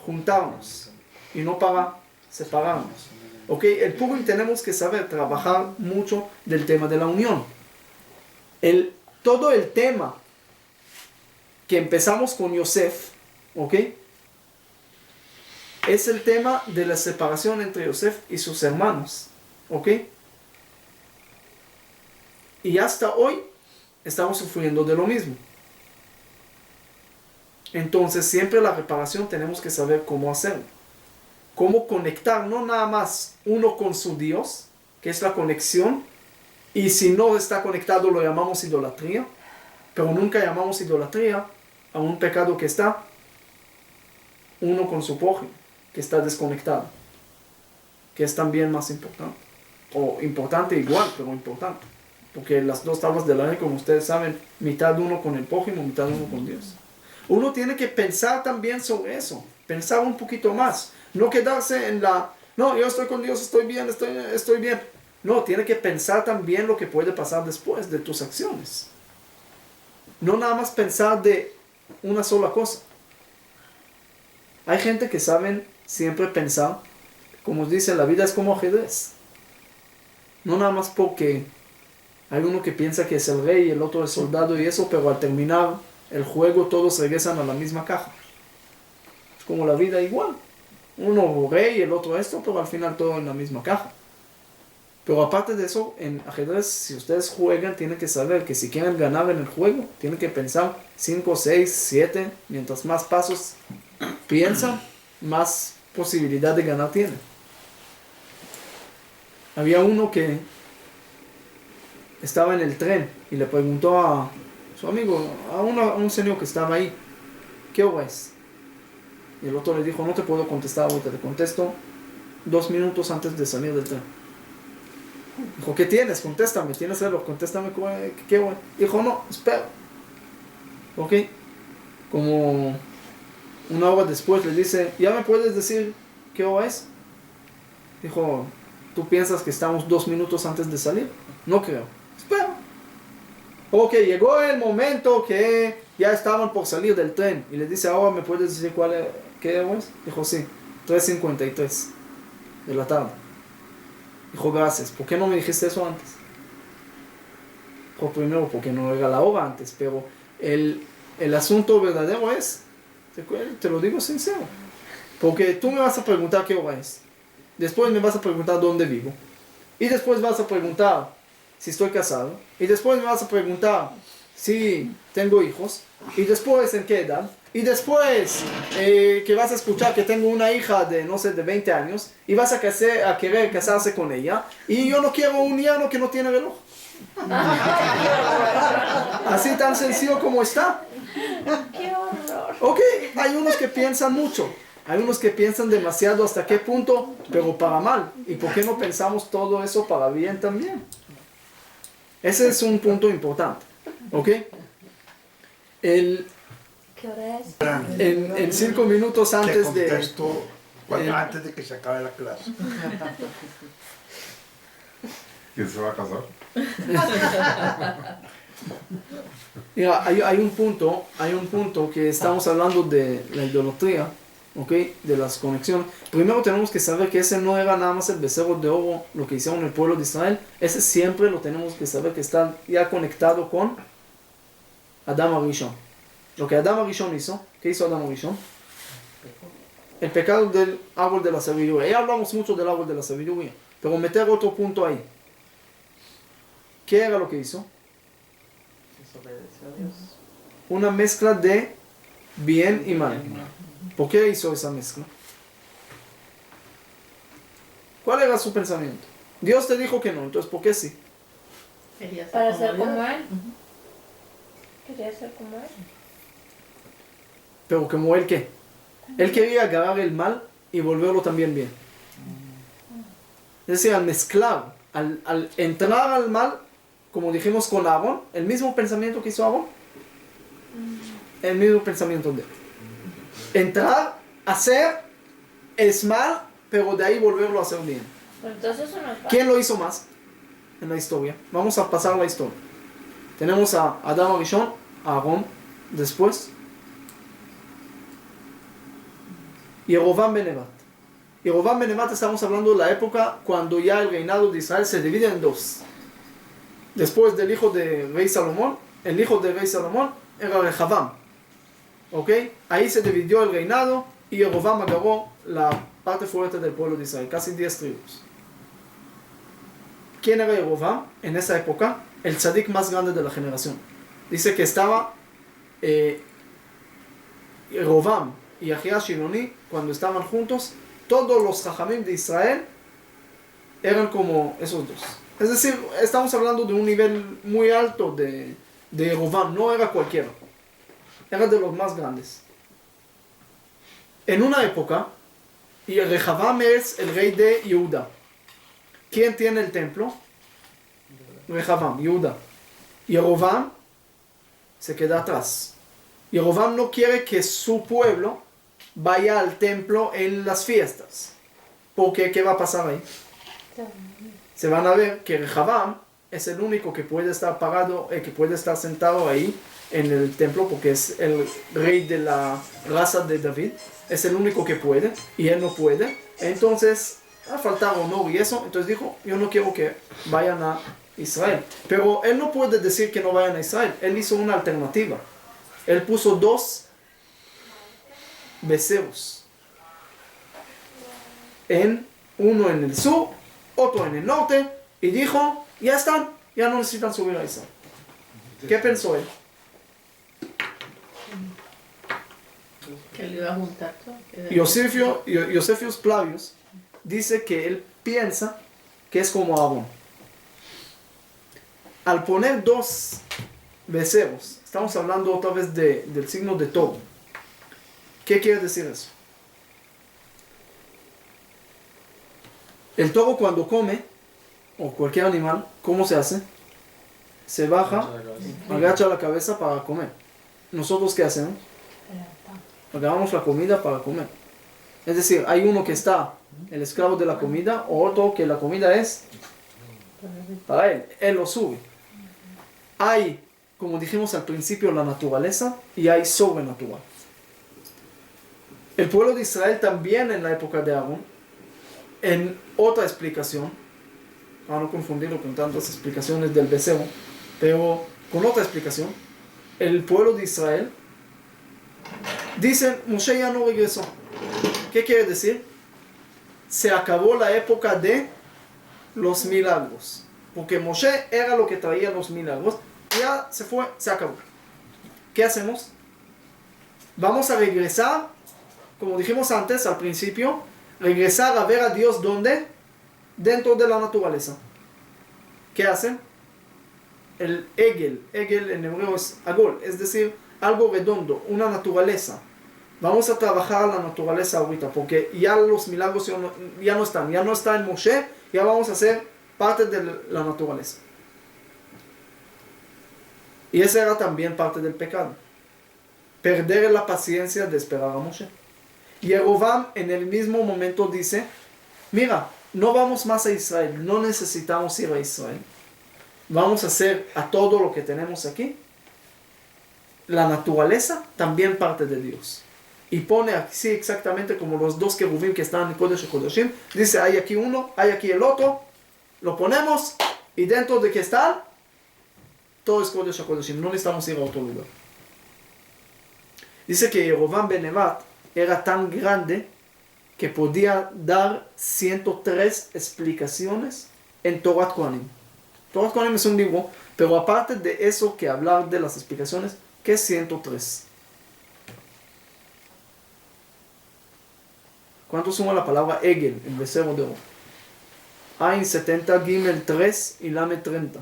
juntarnos y no para separarnos. ¿Ok? El Purim tenemos que saber trabajar mucho del tema de la unión. Todo el tema que empezamos con Yosef, ¿ok? Es el tema de la separación entre Yosef y sus hermanos, ¿ok? Y hasta hoy estamos sufriendo de lo mismo. Entonces siempre la reparación tenemos que saber cómo hacerlo. Cómo conectar, no nada más uno con su Dios, que es la conexión, y si no está conectado lo llamamos idolatría, pero nunca llamamos idolatría a un pecado que está uno con su prójimo, que está desconectado, que es también más importante, o importante igual, pero importante, porque las dos tablas de la ley, como ustedes saben, mitad uno con el prójimo, mitad uno con Dios. Uno tiene que pensar también sobre eso, pensar un poquito más, no quedarse en no, yo estoy con Dios, estoy bien, estoy bien. No, tiene que pensar también lo que puede pasar después de tus acciones. No nada más pensar de una sola cosa. Hay gente que saben siempre pensar, como dice, la vida es como ajedrez. No nada más porque hay uno que piensa que es el rey y el otro el soldado y eso, pero al terminar el juego todos regresan a la misma caja. Es como la vida igual. Uno rey y el otro esto, pero al final todo en la misma caja. Pero aparte de eso, en ajedrez, si ustedes juegan, tienen que saber que si quieren ganar en el juego, tienen que pensar 5, 6, 7, mientras más pasos piensan, más posibilidad de ganar tienen. Había uno que estaba en el tren y le preguntó a su amigo, a un señor que estaba ahí, ¿qué hora es? Y el otro le dijo, no te puedo contestar ahorita, te contesto 2 minutos antes de salir del tren. Dijo, ¿qué tienes? Contéstame, ¿tienes reloj? Contéstame, ¿qué hora? Dijo, no, espera. Ok, como 1 hora después le dice, ¿ya me puedes decir qué hora es? Dijo, ¿tú piensas que estamos 2 minutos antes de salir? No creo. Espera. Ok, llegó el momento que ya estaban por salir del tren y le dice, ahora me puedes decir qué hora es? Dijo, sí, 3:53 de la tarde. Dijo, gracias, ¿por qué no me dijiste eso antes? Dijo, primero, porque no era la hora antes, pero el asunto verdadero es, te lo digo sincero, porque tú me vas a preguntar qué hora es, después me vas a preguntar dónde vivo, y después vas a preguntar si estoy casado, y después me vas a preguntar si tengo hijos, y después en qué edad, y después que vas a escuchar que tengo una hija de, no sé, de 20 años, y vas a querer casarse con ella, y yo no quiero un yerno que no tiene reloj. Así tan sencillo como está. ¡Qué horror! Ok, hay unos que piensan mucho, hay unos que piensan demasiado hasta qué punto, pero para mal. ¿Y por qué no pensamos todo eso para bien también? Ese es un punto importante. ¿Ok? ¿Qué hora es? En 5 minutos antes Te de... contesto antes de que se acabe la clase. ¿Quién se va a casar? Mira, hay un punto que estamos hablando de la idolatría, ¿ok? De las conexiones. Primero tenemos que saber que ese no era nada más el becerro de oro, lo que hicieron el pueblo de Israel. Ese siempre lo tenemos que saber que está ya conectado con Adam Arishon. Lo que Adán Arishon hizo, ¿qué hizo Adán Arishon? El pecado del árbol de la sabiduría. Ya hablamos mucho del árbol de la sabiduría, pero meter otro punto ahí. ¿Qué era lo que hizo? Desobedeció a Dios. Una mezcla de bien y mal. ¿Por qué hizo esa mezcla? ¿Cuál era su pensamiento? Dios te dijo que no, entonces ¿por qué sí? Quería Para ser Dios. como él. Quería ser como él. Pero como él, ¿qué? Él quería agarrar el mal y volverlo también bien. Es decir, al mezclar, al entrar al mal, como dijimos con Aarón, el mismo pensamiento que hizo Aarón, el mismo pensamiento de él. Entrar, hacer, es mal, pero de ahí volverlo a hacer bien. Pero entonces eso no es ¿Quién lo hizo más en la historia? Vamos a pasar la historia. Tenemos a Adán Arishon, a Aarón, después Yerovam ben Nevat. Yerovam ben Nevat, estamos hablando de la época cuando ya el reinado de Israel se divide en dos. Después del hijo de rey Salomón, el hijo de rey Salomón era Rehavam. ¿Ok? Ahí se dividió el reinado y Yerovam agarró la parte fuerte del pueblo de Israel, casi 10 tribus. ¿Quién era Yerovam en esa época? El tzadik más grande de la generación. Dice que estaba Yerovam y Ahía Shiloni, cuando estaban juntos, todos los jajamim de Israel eran como esos dos. Es decir, estamos hablando de un nivel muy alto de Yerovam, no era cualquiera. Era de los más grandes. En una época, y Rehavam es el rey de Yehuda. ¿Quién tiene el templo? Rehavam, Yehuda. Yerovam se queda atrás. Yerovam no quiere que su pueblo vaya al templo en las fiestas. Porque, ¿qué va a pasar ahí? Se van a ver que Rehavam es el único que puede estar parado, que puede estar sentado ahí en el templo, porque es el rey de la raza de David. Es el único que puede, y él no puede. Entonces, a faltar honor y eso, entonces dijo, yo no quiero que vayan a Israel. Pero él no puede decir que no vayan a Israel. Él hizo una alternativa. Él puso 2 becerros. Uno en el sur, otro en el norte, y dijo, ya están, ya no necesitan subir a Israel. ¿Qué pensó él? Que le iba a juntar todo. Josefius Flavius dice que él piensa que es como Aarón. Al poner 2 becerros, estamos hablando otra vez del signo de toro. ¿Qué quiere decir eso? El toro cuando come, o cualquier animal, ¿cómo se hace? Se baja, agacha la cabeza para comer. ¿Nosotros qué hacemos? Agarramos la comida para comer. Es decir, hay uno que está el esclavo de la comida, o otro que la comida es para él lo sube. Hay, como dijimos al principio, la naturaleza y hay sobrenatural. El pueblo de Israel también en la época de Aarón, en otra explicación, para no confundirlo con tantas explicaciones del becerro, pero con otra explicación, el pueblo de Israel, dicen, Moshe ya no regresó. ¿Qué quiere decir? Se acabó la época de los milagros. Porque Moshe era lo que traía los milagros. Ya se fue, se acabó. ¿Qué hacemos? Vamos a regresar, como dijimos antes, al principio, regresar a ver a Dios ¿dónde? Dentro de la naturaleza. ¿Qué hacen? El egel en hebreo es agol, es decir, algo redondo, una naturaleza. Vamos a trabajar la naturaleza ahorita, porque ya los milagros ya no está en Moshe, ya vamos a ser parte de la naturaleza. Y esa era también parte del pecado. Perder la paciencia de esperar a Moshe. Y Yerovam en el mismo momento dice, mira, no vamos más a Israel, no necesitamos ir a Israel. Vamos a hacer a todo lo que tenemos aquí. La naturaleza también parte de Dios. Y pone así exactamente como los 2 querubín que están en Kodesh HaKodashim. Dice, hay aquí uno, hay aquí el otro. Lo ponemos y dentro de que están, todo es Kodesh HaKodashim. No necesitamos ir a otro lugar. Dice que Jeroboam ben Nebat era tan grande que podía dar 103 explicaciones en Torat Kohanim. Torat Kohanim es un libro, pero aparte de eso que hablar de las explicaciones, ¿qué es 103? ¿Cuánto suma la palabra Egel, el becerro de oro? Ain 70, Gimel 3 y Lame 30.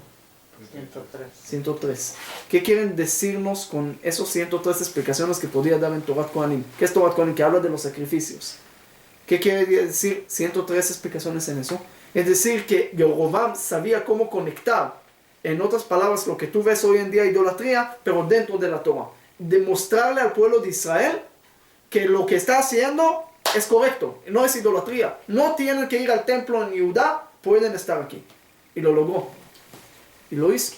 103. 103. ¿Qué quieren decirnos con esos 103 explicaciones que podía dar en Torat Kohanim? ¿Qué es Torat Kohanim? Que habla de los sacrificios. ¿Qué quiere decir 103 explicaciones en eso? Es decir, que Jeroboam sabía cómo conectar, en otras palabras, lo que tú ves hoy en día, idolatría, pero dentro de la Torah. Demostrarle al pueblo de Israel que lo que está haciendo es correcto, no es idolatría. No tienen que ir al templo en Judá, pueden estar aquí. Y lo logró. Y lo hizo.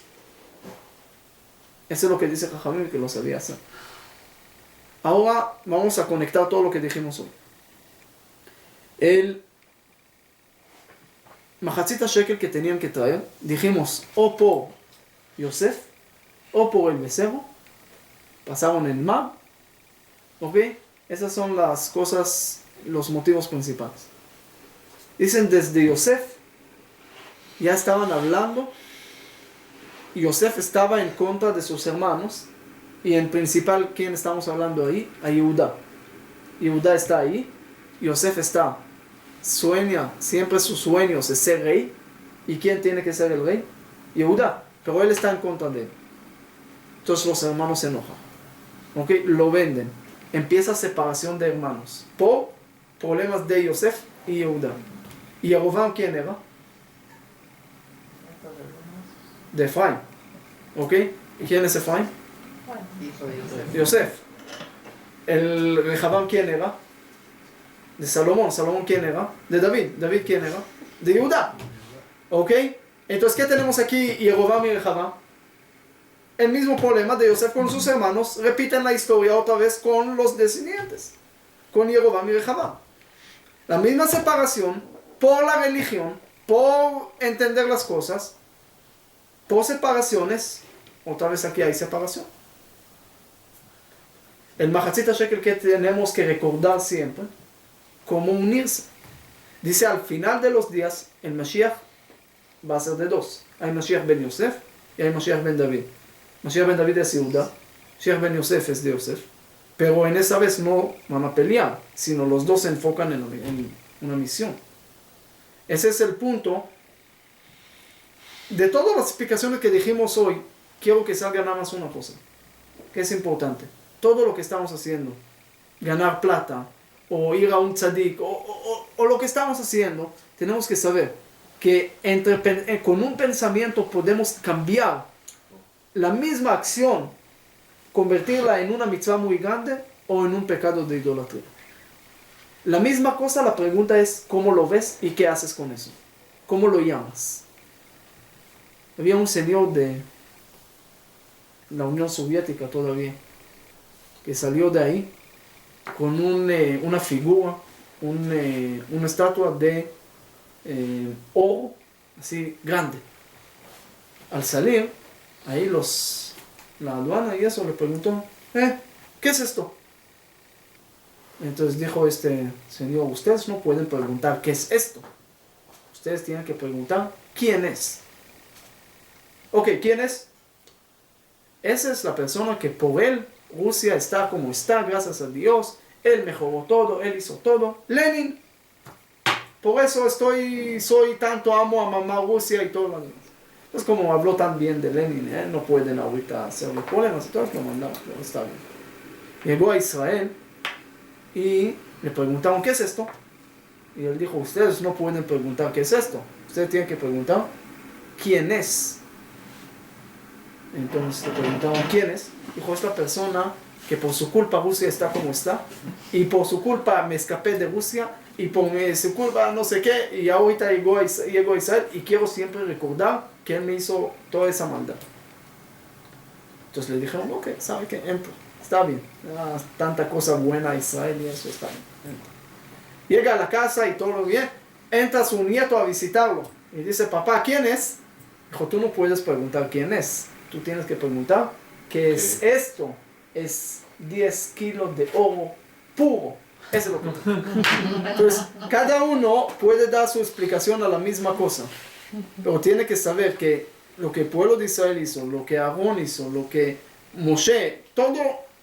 Eso es lo que dice Jajamim, que lo sabía hacer. Ahora vamos a conectar todo lo que dijimos hoy. El Mahatzit Shekel que tenían que traer, dijimos, o por Yosef, o por el becerro, pasaron el mar, ¿ok? Esas son las cosas, los motivos principales. Dicen desde Yosef, ya estaban hablando, Yosef estaba en contra de sus hermanos, y en principal, ¿quién estamos hablando ahí? A Yehuda. Yehuda está ahí, Yosef está, sueña, siempre sus sueños es ser rey, ¿y quién tiene que ser el rey? Yehuda, pero él está en contra de él. Entonces los hermanos se enojan, ¿ok? Lo venden. Empieza separación de hermanos por problemas de Yosef y Yehuda. ¿Y Jeroboam quién era? De Efraín, ¿ok? ¿Y quién es Efraín? Hijo de Yosef. Yosef. ¿El Rehabam quién era? De Salomón. ¿Salomón quién era? De David. ¿David quién era? De Judá. ¿Ok? Entonces, ¿qué tenemos aquí? Jeroboam y Rehabam. El mismo problema de Yosef con sus hermanos. Repiten la historia otra vez con los descendientes. Con Jeroboam y Rehabam. La misma separación por la religión, por entender las cosas, por separaciones. Otra vez aquí hay separación. El Mahatzit Shekel que tenemos que recordar siempre, cómo unirse. Dice al final de los días, el Mashiach va a ser de dos. Hay Mashiach ben Yosef y hay Mashiach ben David. Mashiach ben David es Yehuda, Mashiach ben Yosef es de Yosef. Pero en esa vez no van a pelear, sino los dos se enfocan en una misión. Ese es el punto. De todas las explicaciones que dijimos hoy, quiero que salga nada más una cosa, que es importante. Todo lo que estamos haciendo, ganar plata, o ir a un tzadik, o lo que estamos haciendo, tenemos que saber que con un pensamiento podemos cambiar la misma acción, convertirla en una mitzvah muy grande o en un pecado de idolatría. La misma cosa, la pregunta es cómo lo ves y qué haces con eso. ¿Cómo lo llamas? Había un señor de la Unión Soviética todavía, que salió de ahí con una figura, una estatua de oro, así grande. Al salir, ahí la aduana y eso le preguntó, ¿qué es esto? Entonces dijo este señor, ustedes no pueden preguntar qué es esto. Ustedes tienen que preguntar quién es. Ok, ¿quién es? Esa es la persona que por él Rusia está como está, gracias a Dios. Él mejoró todo, él hizo todo. Lenin. Por eso soy tanto amo a mamá Rusia y todo lo demás. Entonces, como habló tan bien de Lenin, no pueden ahorita hacerle problemas, entonces lo mandaron, pero está bien. Llegó a Israel y le preguntaron, ¿qué es esto? Y él dijo, ustedes no pueden preguntar qué es esto. Ustedes tienen que preguntar, ¿quién es? Entonces le preguntaron, ¿quién es? Dijo, esta persona que por su culpa Rusia está como está, y por su culpa me escapé de Rusia, y por su culpa no sé qué, y ahorita llegó a Israel, y quiero siempre recordar que él me hizo toda esa maldad. Entonces le dijeron, ok, ¿sabe qué? Entra, está bien, tanta cosa buena a Israel y eso está bien. Entra. Llega a la casa y todo bien, entra su nieto a visitarlo, y dice, papá, ¿quién es? Dijo, tú no puedes preguntar quién es. Tú tienes que preguntar, ¿qué es esto? Es 10 kilos de oro puro. Eso es lo que... Entonces, cada uno puede dar su explicación a la misma cosa. Pero tiene que saber que lo que el pueblo de Israel hizo, lo que Aarón hizo, lo que Moshe, todos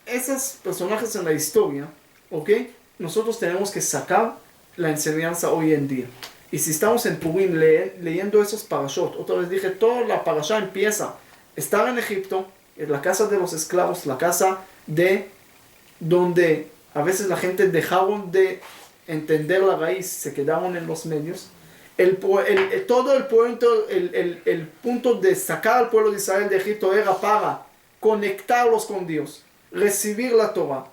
esos personajes en la historia, ¿ok? Nosotros tenemos que sacar la enseñanza hoy en día. Y si estamos en Purim leyendo esos parashot, otra vez dije, toda la parashá empieza, estar en Egipto, en la casa de los esclavos, la casa de donde a veces la gente dejaron de entender la raíz, se quedaron en los medios. Todo el punto de sacar al pueblo de Israel de Egipto era para conectarlos con Dios, recibir la Torah.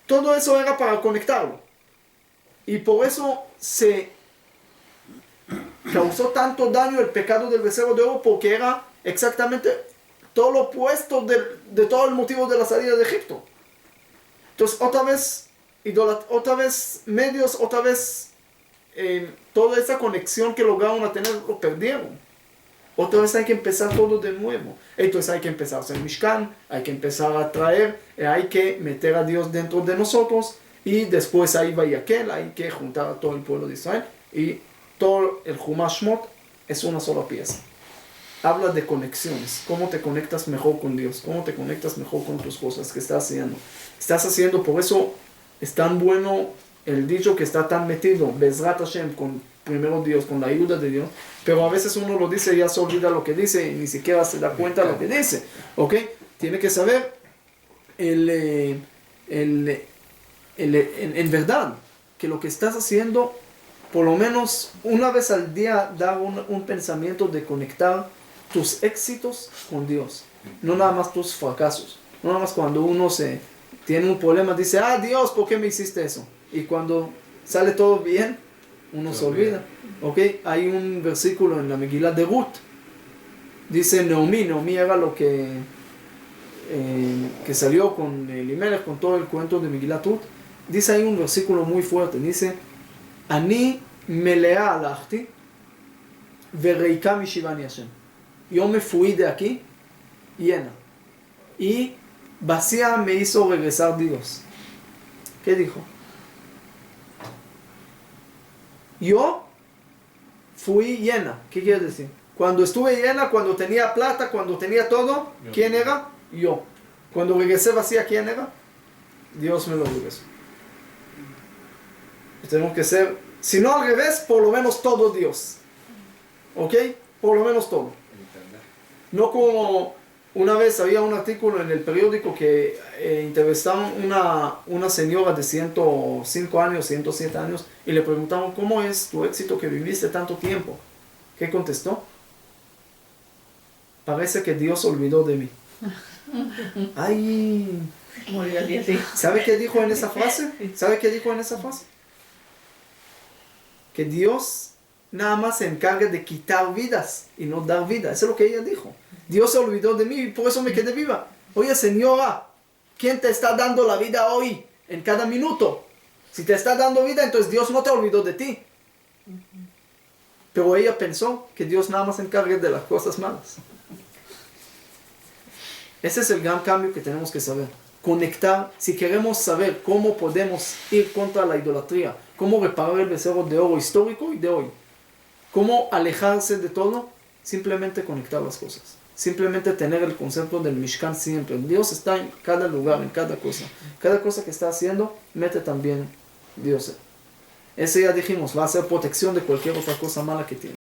Todo eso era para conectarlo. Y por eso se causó tanto daño el pecado del becerro de oro, porque era exactamente todo lo opuesto de todo el motivo de la salida de Egipto. Entonces otra vez medios, otra vez toda esa conexión que lograron a tener lo perdieron. Otra vez hay que empezar todo de nuevo. Entonces hay que empezar a hacer Mishkan, hay que empezar a traer, hay que meter a Dios dentro de nosotros, y después ahí va Yaquel, hay que juntar a todo el pueblo de Israel, y todo el Chumash Shmot es una sola pieza. Habla de conexiones, cómo te conectas mejor con Dios, cómo te conectas mejor con tus cosas que estás haciendo. Por eso es tan bueno el dicho que está tan metido, Bezrat Hashem, con primero Dios, con la ayuda de Dios, pero a veces uno lo dice y ya se olvida lo que dice y ni siquiera se da cuenta de lo que dice, ¿ok? Tiene que saber en verdad que lo que estás haciendo, por lo menos una vez al día, dar un pensamiento de conectar tus éxitos con Dios, no nada más tus fracasos, no nada más cuando uno tiene un problema, dice, Dios, ¿por qué me hiciste eso? Y cuando sale todo bien, uno se olvida. ¿Ok? Hay un versículo en la Megilá de Ruth, dice Naomi era lo que salió con Elimelech, con todo el cuento de Megilá Ruth. Dice ahí un versículo muy fuerte, dice, Ani melea alachti vereika mishivani Hashem. Yo me fui de aquí llena, y vacía me hizo regresar Dios. ¿Qué dijo? Yo fui llena. ¿Qué quiere decir? Cuando estuve llena, cuando tenía plata, cuando tenía todo, ¿quién era? Yo. Cuando regresé vacía, ¿quién era? Dios me lo regresó. Tenemos que ser, si no al revés, por lo menos todo Dios. ¿Ok? Por lo menos todo. No como una vez había un artículo en el periódico que entrevistaron una señora de 105 años, 107 años, y le preguntaron, ¿cómo es tu éxito que viviste tanto tiempo? ¿Qué contestó? Parece que Dios olvidó de mí. ¡Ay! ¿Sabe qué dijo en esa frase? Que Dios nada más se encarga de quitar vidas y no dar vida. Eso es lo que ella dijo. Dios se olvidó de mí y por eso me quedé viva. Oye, señora, ¿quién te está dando la vida hoy? En cada minuto. Si te está dando vida, entonces Dios no te olvidó de ti. Pero ella pensó que Dios nada más se encarga de las cosas malas. Ese es el gran cambio que tenemos que saber. Conectar, si queremos saber cómo podemos ir contra la idolatría, cómo reparar el becerro de oro histórico y de hoy, cómo alejarse de todo, simplemente conectar las cosas. Simplemente tener el concepto del Mishkan siempre. Dios está en cada lugar, en cada cosa. Cada cosa que está haciendo, mete también Dios. Ese ya dijimos, va a ser protección de cualquier otra cosa mala que tiene.